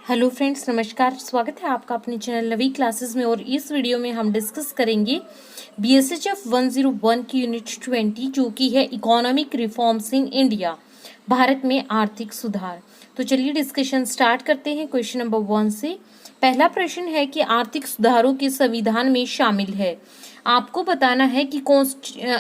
Hello friends, नमस्कार। स्वागत है आपका अपने चैनल नवी क्लासेस में। और इस वीडियो में हम डिस्कस करेंगे BSHF 101 की यूनिट 20 जो कि है economic reforms in India, Bharat में आर्थिक सुधार। तो चलिए डिस्कशन स्टार्ट करते हैं क्वेश्चन नंबर 1 से। पहला प्रश्न है कि आर्थिक सुधारों के संविधान में शामिल है। आपको बताना है कि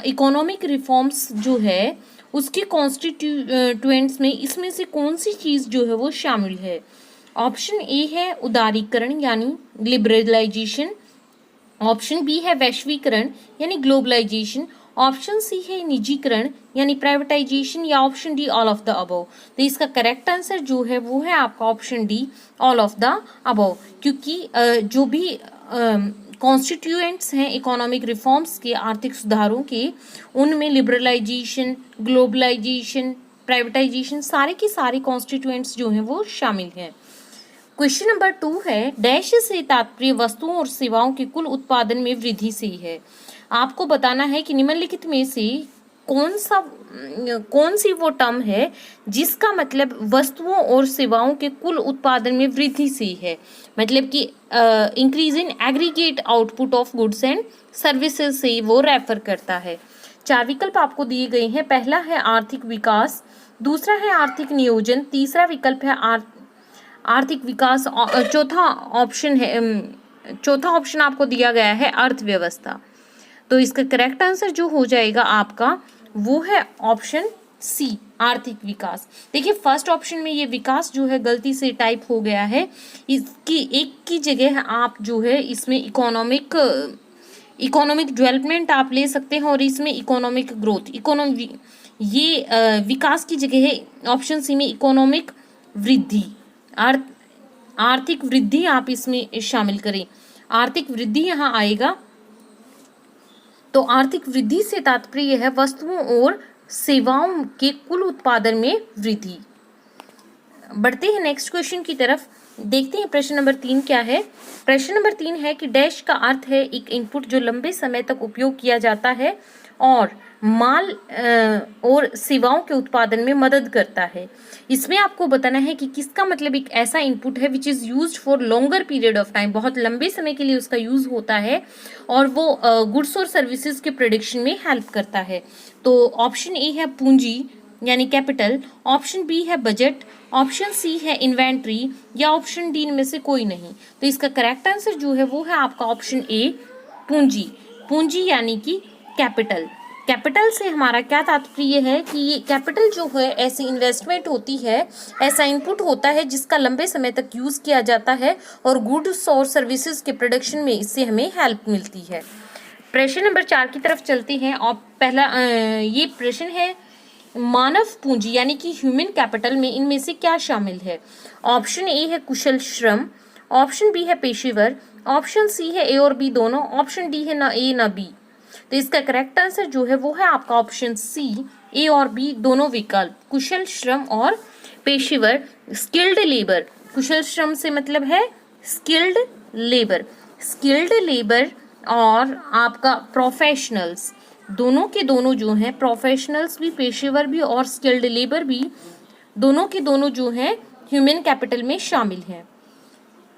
इकोनॉमिक रिफॉर्म्स जो है उसके कॉन्स्टिट्यूएंट्स में इसमें से कौन सी चीज़ जो है वो शामिल है। ऑप्शन ए है उदारीकरण यानी लिबरलाइजेशन, ऑप्शन बी है वैश्वीकरण यानी ग्लोबलाइजेशन, ऑप्शन सी है निजीकरण यानी प्राइवेटाइजेशन, या option D all of the above. तो इसका करेक्ट आंसर जो है वो है आपका option D all of the above, क्योंकि जो भी कॉन्स्टिट्यूएंट्स हैं इकोनॉमिक रिफॉर्म्स के, आर्थिक सुधारों के, उनमें लिबरलाइजेशन, ग्लोबलाइजेशन, प्राइवेटाइजेशन सारे के सारे कॉन्स्टिट्यूएंट्स जो हैं वो शामिल हैं। क्वेश्चन नंबर 2 है, डैश से तात्पर्य वस्तुओं और सेवाओं के कुल उत्पादन में वृद्धि से है। आपको बताना है कि निम्नलिखित में से कौन सी वो टर्म है जिसका मतलब वस्तुओं और सेवाओं के कुल उत्पादन में वृद्धि से है, मतलब कि increase in aggregate output of goods and services से वो रेफर करता है। 4 विकल्प आपको दिए गए हैं। पहला है आर्थिक विकास, दूसरा है आर्थिक नियोजन, तीसरा विकल्प है आर्थिक विकास, चौथा ऑप्शन आपको दिया गया है अर्थव्यवस्था। तो इसका करेक्ट आंसर जो हो जाएगा आपका वो है ऑप्शन सी, आर्थिक विकास। देखिए फर्स्ट ऑप्शन में ये विकास जो है गलती से टाइप हो गया है, इसकी एक की जगह आप जो है इसमें इकोनॉमिक डेवलपमेंट आप ले सकते हैं, और इसमें इकोनॉमिक ग्रोथ, विकास की जगह है ऑप्शन सी में इकोनॉमिक वृद्धि, आर्थिक वृद्धि आप इसमें शामिल करें। आर्थिक वृद्धि यहाँ आएगा। तो आर्थिक वृद्धि से तात्पर्य है वस्तुओं और सेवाओं के कुल उत्पादन में वृद्धि। बढ़ते हैं नेक्स्ट क्वेश्चन की तरफ, देखते हैं प्रश्न नंबर 3 क्या है। प्रश्न नंबर 3 है कि डैश का अर्थ है एक इनपुट जो लंबे समय तक उपयोग किया जाता है और माल और सेवाओं के उत्पादन में मदद करता है। इसमें आपको बताना है कि किसका मतलब एक ऐसा इनपुट है which is used for longer period of time, बहुत लंबे समय के लिए उसका यूज़ होता है और वो गुड्स और सर्विसेज के प्रोडक्शन में हेल्प करता है। तो ऑप्शन ए है पूंजी यानी कैपिटल, ऑप्शन बी है बजट, ऑप्शन सी है इन्वेंट्री, या ऑप्शन डी में से कोई नहीं। तो इसका करेक्ट आंसर जो है वो है आपका ऑप्शन ए पूंजी। पूंजी यानी कि कैपिटल। कैपिटल से हमारा क्या तात्पर्य है कि ये कैपिटल जो है ऐसी इन्वेस्टमेंट होती है, ऐसा इनपुट होता है जिसका लंबे समय तक यूज़ किया जाता है और गुड्स और सर्विसेज के प्रोडक्शन में इससे हमें हेल्प मिलती है। प्रश्न नंबर 4 की तरफ चलते हैं। और पहला ये प्रश्न है मानव पूंजी यानी कि ह्यूमन कैपिटल में इनमें से क्या शामिल है। ऑप्शन ए है कुशल श्रम, ऑप्शन बी है पेशेवर, ऑप्शन सी है ए और बी दोनों, ऑप्शन डी है ना ए ना बी। तो इसका करेक्ट आंसर जो है वो है आपका ऑप्शन सी, ए और बी दोनों विकल्प, कुशल श्रम और पेशेवर, स्किल्ड लेबर। कुशल श्रम से मतलब है स्किल्ड लेबर और आपका प्रोफेशनल्स, दोनों के दोनों जो हैं, प्रोफेशनल्स भी, पेशेवर भी और स्किल्ड लेबर भी, दोनों के दोनों जो हैं ह्यूमन कैपिटल में शामिल हैं।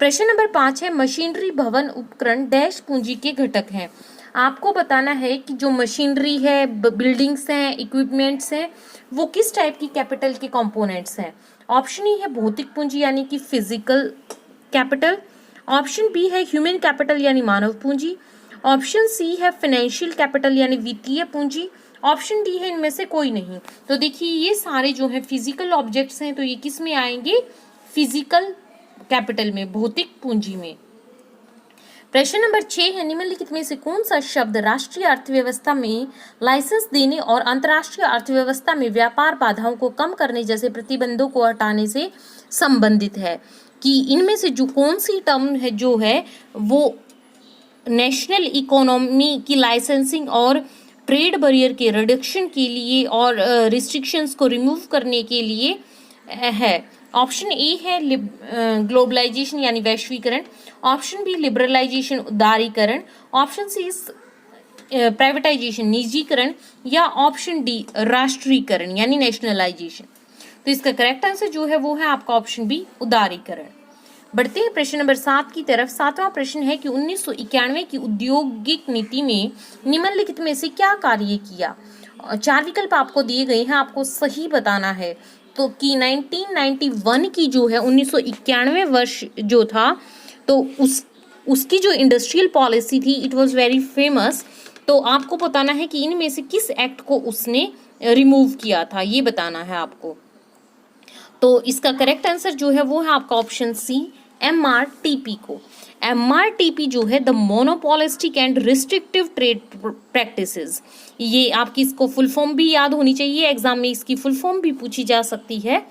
प्रश्न नंबर 5 है मशीनरी, भवन, उपकरण डैश पूंजी के घटक हैं। आपको बताना है कि जो मशीनरी है, बिल्डिंग्स हैं, इक्विपमेंट्स हैं, वो किस टाइप की कैपिटल के कंपोनेंट्स हैं। ऑप्शन ए है भौतिक पूंजी यानी कि फिजिकल कैपिटल, ऑप्शन बी है ह्यूमन कैपिटल यानी मानव पूंजी, ऑप्शन सी है फाइनेंशियल कैपिटल यानी वित्तीय पूंजी, ऑप्शन डी है इनमें से कोई नहीं। तो देखिए ये सारे जो हैं फिजिकल ऑब्जेक्ट्स हैं, तो ये किस में आएंगे, फिजिकल कैपिटल में, भौतिक पूंजी में। प्रश्न नंबर 6 है निम्नलिखित में से कौन सा शब्द राष्ट्रीय अर्थव्यवस्था में लाइसेंस देने और अंतर्राष्ट्रीय अर्थव्यवस्था में व्यापार बाधाओं को कम करने जैसे प्रतिबंधों को हटाने से संबंधित है। कि इनमें से जो कौन सी टर्म है जो है वो नेशनल इकोनॉमी की लाइसेंसिंग और ट्रेड बैरियर के रिडक्शन के लिए और रिस्ट्रिक्शंस को रिमूव करने के लिए है। ऑप्शन ए है ग्लोबलाइजेशन यानी वैश्वीकरण, ऑप्शन बी लिबरलाइजेशन उदारीकरण, ऑप्शन सी प्राइवेटाइजेशन निजीकरण, या ऑप्शन डी राष्ट्रीयकरण यानी नेशनलाइजेशन। तो इसका करेक्ट आंसर जो है वो है आपका ऑप्शन बी उदारीकरण। बढ़ते हैं प्रश्न नंबर 7 की तरफ। 7वां प्रश्न है कि 1991 की औद्योगिक नीति में निम्नलिखित में से क्या कार्य किया। 4 विकल्प आपको दिए गए हैं, आपको सही बताना है। तो कि 1991 की जो है 1991 वर्ष जो था, तो उसकी जो इंडस्ट्रियल पॉलिसी थी इट वाज वेरी फेमस। तो आपको बताना है कि इनमें से किस एक्ट को उसने रिमूव किया था, ये बताना है आपको। तो इसका करेक्ट आंसर जो है वो है आपका ऑप्शन सी, MRTP को। MRTP जो है the monopolistic and restrictive trade practices, ये आपकी इसको फुल फॉर्म भी याद होनी चाहिए, एग्जाम में इसकी फुल फॉर्म भी पूछी जा सकती है।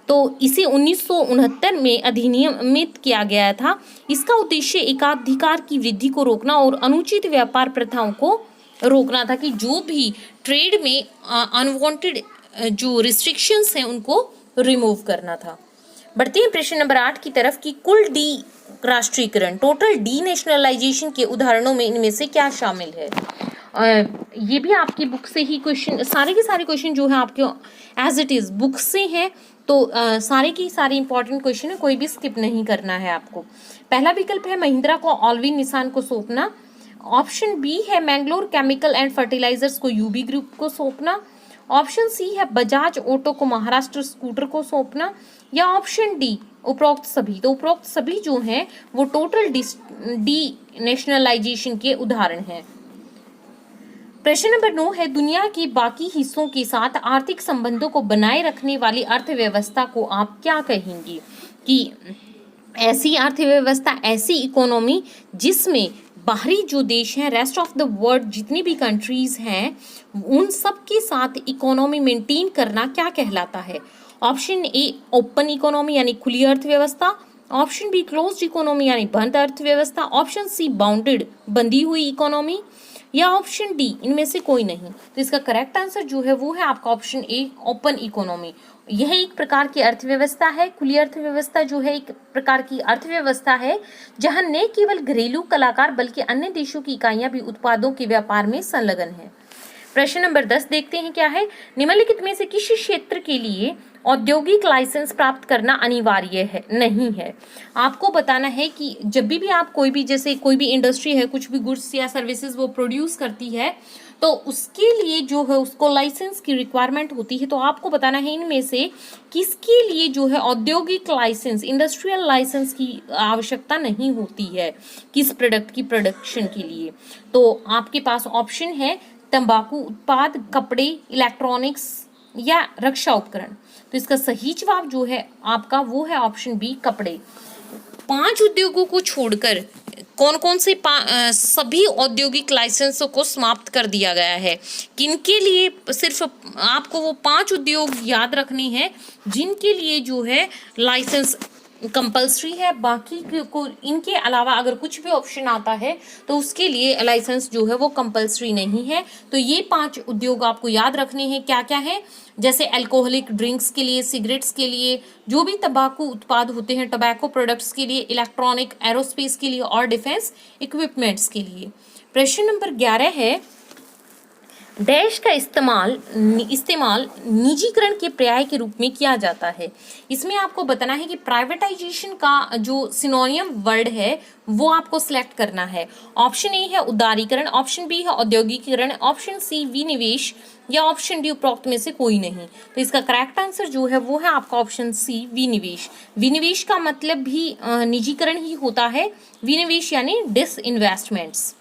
तो इसे 1969 में अधिनियमित किया गया था। इसका उद्देश्य एकाधिकार की वृद्धि को रोकना और अनुचित व्यापार प्रथाओं को रोकना था, कि जो भी ट्रेड में अनवांटेड जो रिस्ट्रिक्शंस हैं उनको रिमूव करना था। बढ़ते हैं प्रश्न नंबर 8 की तरफ कि कुल डी राष्ट्रीयकरण, टोटल डी नेशनलाइजेशन के उदाहरणों में इनमें से क्या शामिल है। ये भी आपकी बुक से ही क्वेश्चन, सारे के सारे क्वेश्चन जो है आपके एज इट इज़ बुक से हैं। तो सारे की सारे इंपॉर्टेंट क्वेश्चन है, कोई भी स्किप नहीं करना है आपको। पहला विकल्प है महिंद्रा को ऑलविन निसान को सौंपना। ऑप्शन बी है मैंगलोर केमिकल एंड फर्टिलाइजर्स को यूबी ग्रुप को सौंपना। ऑप्शन सी है बजाज ऑटो को महाराष्ट्र स्कूटर को सौंपना। या ऑप्शन डी उपरोक्त सभी। तो उपरोक्त सभी जो हैं वो टोटल डी नेशनलाइजेशन के उदाहरण हैं। प्रश्न नंबर 9 है दुनिया के बाकी हिस्सों के साथ आर्थिक संबंधों को बनाए रखने वाली अर्थव्यवस्था को आप क्या कहेंगे। कि ऐसी अर्थव्यवस्था, ऐसी इकोनॉमी जिसमें बाहरी जो देश हैं, रेस्ट ऑफ द वर्ल्ड जितनी भी कंट्रीज हैं, उन सब के साथ इकोनॉमी मेंटेन करना क्या कहलाता है। ऑप्शन ए ओपन इकोनॉमी यानी खुली अर्थव्यवस्था। ऑप्शन बी क्लोज्ड इकोनॉमी यानी बंद अर्थव्यवस्था। ऑप्शन सी बाउंडेड बंधी हुई इकोनॉमी। या ऑप्शन डी इनमें से कोई नहीं। तो इसका करेक्ट आंसर जो है वो है आपका ऑप्शन ए ओपन इकोनॉमी। यह एक प्रकार की अर्थव्यवस्था है। खुली अर्थव्यवस्था जो है एक प्रकार की अर्थव्यवस्था है जहां न केवल घरेलू कलाकार बल्कि अन्य देशों की इकाइयां भी उत्पादों के व्यापार में संलग्न है। प्रश्न नंबर 10 देखते हैं क्या है। निम्नलिखित में से किस क्षेत्र के लिए औद्योगिक लाइसेंस प्राप्त करना अनिवार्य है नहीं है। आपको बताना है कि जब भी आप कोई भी, जैसे कोई भी इंडस्ट्री है, कुछ भी गुड्स या सर्विसेज वो प्रोड्यूस करती है, तो उसके लिए जो है उसको लाइसेंस की रिक्वायरमेंट होती है। तो आपको बताना है इनमें से किसके लिए जो है औद्योगिक लाइसेंस, इंडस्ट्रियल लाइसेंस की आवश्यकता नहीं होती है, किस प्रोडक्ट की प्रोडक्शन के लिए। तो आपके पास ऑप्शन है तंबाकू उत्पाद, कपड़े, इलेक्ट्रॉनिक्स या रक्षा उपकरण। तो इसका सही जवाब जो है आपका वो है ऑप्शन बी कपड़े। 5 उद्योगों को छोड़कर कौन कौन से सभी औद्योगिक लाइसेंसों को समाप्त कर दिया गया है। किनके लिए, सिर्फ आपको वो 5 उद्योग याद रखने हैं जिनके लिए जो है लाइसेंस कंपल्सरी है। बाकी को इनके अलावा अगर कुछ भी ऑप्शन आता है तो उसके लिए लाइसेंस जो है वो कंपल्सरी नहीं है। तो ये 5 उद्योग आपको याद रखने हैं क्या क्या है। जैसे अल्कोहलिक ड्रिंक्स के लिए, सिगरेट्स के लिए, जो भी तंबाकू उत्पाद होते हैं टोबैको प्रोडक्ट्स के लिए, इलेक्ट्रॉनिक, एरोस्पेस के लिए और डिफेंस इक्विपमेंट्स के लिए। प्रश्न नंबर 11 है डैश का इस्तेमाल निजीकरण के पर्याय के रूप में किया जाता है। इसमें आपको बताना है कि प्राइवेटाइजेशन का जो सिनोनियम वर्ड है वो आपको सिलेक्ट करना है। ऑप्शन ए है उदारीकरण, ऑप्शन बी है औद्योगिकीकरण, ऑप्शन सी विनिवेश या ऑप्शन डी उपरोक्त में से कोई नहीं। तो इसका करेक्ट आंसर जो है वो है आपका ऑप्शन सी विनिवेश। विनिवेश का मतलब भी निजीकरण ही होता है। विनिवेश यानी डिसइन्वेस्टमेंट्स।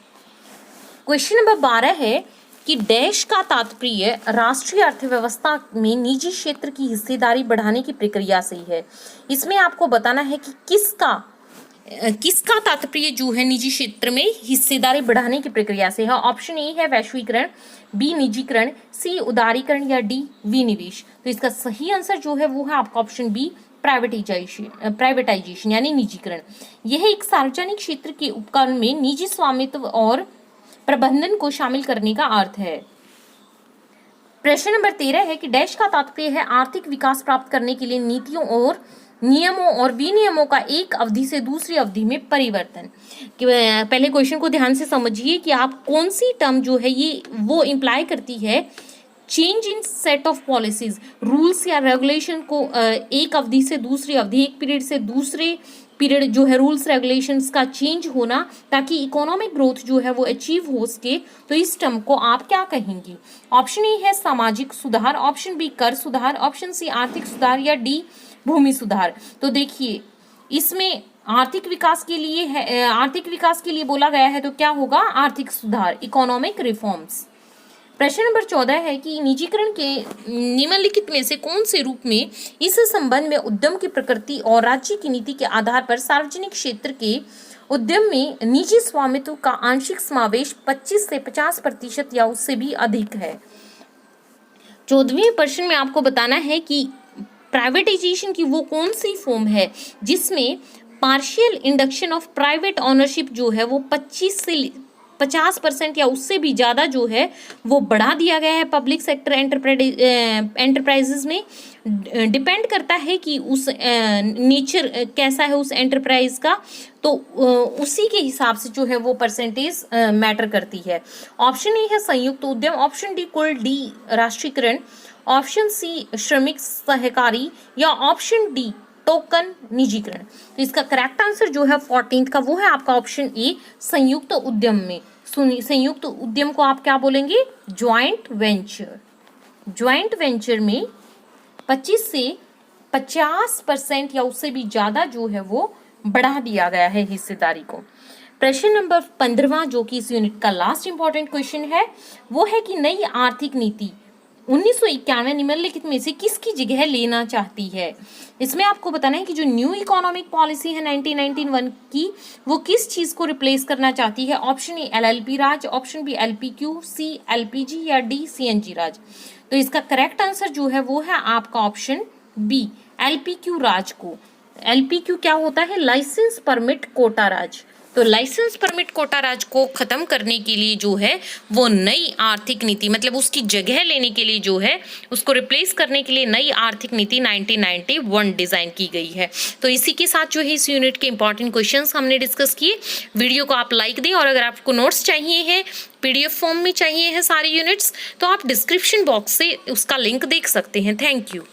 क्वेश्चन नंबर 12 है कि डैश का तात्पर्य राष्ट्रीय अर्थव्यवस्था में निजी क्षेत्र की हिस्सेदारी बढ़ाने की प्रक्रिया से है। इसमें आपको बताना है कि किसका तात्पर्य जो है निजी क्षेत्र में हिस्सेदारी बढ़ाने की प्रक्रिया से है। ऑप्शन ए है वैश्वीकरण, बी निजीकरण, सी उदारीकरण या डी विनिवेश। तो इसका सही आंसर जो है वो है आपका ऑप्शन बी प्राइवेटाइजेशन यानी निजीकरण। यह एक सार्वजनिक क्षेत्र के उपकरण में निजी स्वामित्व और प्रबंधन को शामिल करने का अर्थ है। प्रश्न नंबर 13 है कि डैश का तात्पर्य है आर्थिक विकास प्राप्त करने के लिए नीतियों और नियमों और विनियमों का एक अवधि से दूसरी अवधि में परिवर्तन। पहले क्वेश्चन को ध्यान से समझिए कि आप कौन सी टर्म जो है ये वो इम्प्लाई करती है change in set of policies, rules या रेगुलेशन को एक अवधि से दूसरी अवधि, एक पीरियड से दूसरे पीरियड जो है रूल्स रेगुलेशंस का चेंज होना ताकि इकोनॉमिक ग्रोथ जो है वो अचीव हो सके, तो इस टर्म को आप क्या कहेंगी? ऑप्शन ए है सामाजिक सुधार, ऑप्शन बी कर सुधार, ऑप्शन सी आर्थिक सुधार या डी भूमि सुधार। तो देखिए इसमें आर्थिक विकास के लिए है, आर्थिक विकास के लिए बोला गया है तो क्या होगा? आर्थिक सुधार, इकोनॉमिक रिफॉर्म्स। प्रश्न नंबर 14 है कि निजीकरण के निम्नलिखित में से कौन से रूप में इस संबंध में उद्यम की प्रकृति और राज्य की नीति के आधार पर सार्वजनिक क्षेत्र के उद्यम में निजी स्वामित्व का आंशिक समावेश 25 से 50% या उससे भी अधिक है। 14वें प्रश्न में आपको बताना है कि प्राइवेटाइजेशन की वो कौन सी फॉर्म है जिसमें partial induction of private ownership जो है वो 25 से 50% या उससे भी ज़्यादा जो है वो बढ़ा दिया गया है पब्लिक सेक्टर एंटरप्राइजेज में। डिपेंड करता है कि उस नेचर कैसा है उस एंटरप्राइज का, तो उसी के हिसाब से जो है वो परसेंटेज मैटर करती है। ऑप्शन ए है संयुक्त उद्यम, ऑप्शन डी कुल डी राष्ट्रीयकरण, ऑप्शन सी श्रमिक सहकारी या ऑप्शन डी टोकन निजीकरण। तो इसका करेक्ट आंसर जो है 14th का वो है आपका ऑप्शन ए संयुक्त उद्यम में। संयुक्त उद्यम को आप क्या बोलेंगे? Joint venture. ज्वाइंट वेंचर में 25 से 50% या उससे भी ज्यादा जो है वो बढ़ा दिया गया है हिस्सेदारी को। प्रश्न नंबर 15 जो कि इस यूनिट का लास्ट इंपॉर्टेंट क्वेश्चन है वो है कि नई आर्थिक नीति 1991 निम्नलिखित में से किसकी जगह लेना चाहती है? इसमें आपको बताना है कि जो न्यू इकोनॉमिक पॉलिसी है 1991 की वो किस चीज को रिप्लेस करना चाहती है? ऑप्शन ए LLP राज, option B LPQ, C LPG या डी CNG राज। तो इसका करेक्ट आंसर जो है वो है आपका ऑप्शन बी LPQ राज को। LPQ क्या होता है? लाइसेंस परमिट कोटा राज। तो लाइसेंस परमिट कोटा राज को खत्म करने के लिए जो है वो नई आर्थिक नीति, मतलब उसकी जगह लेने के लिए जो है उसको रिप्लेस करने के लिए नई आर्थिक नीति 1991 डिजाइन की गई है। तो इसी के साथ जो है इस यूनिट के इंपॉर्टेंट क्वेश्चंस हमने डिस्कस किए। वीडियो को आप लाइक दें और अगर आपको नोट्स चाहिए है, PDF फॉर्म में चाहिए है सारे यूनिट्स, तो आप डिस्क्रिप्शन बॉक्स से उसका लिंक देख सकते हैं। Thank you.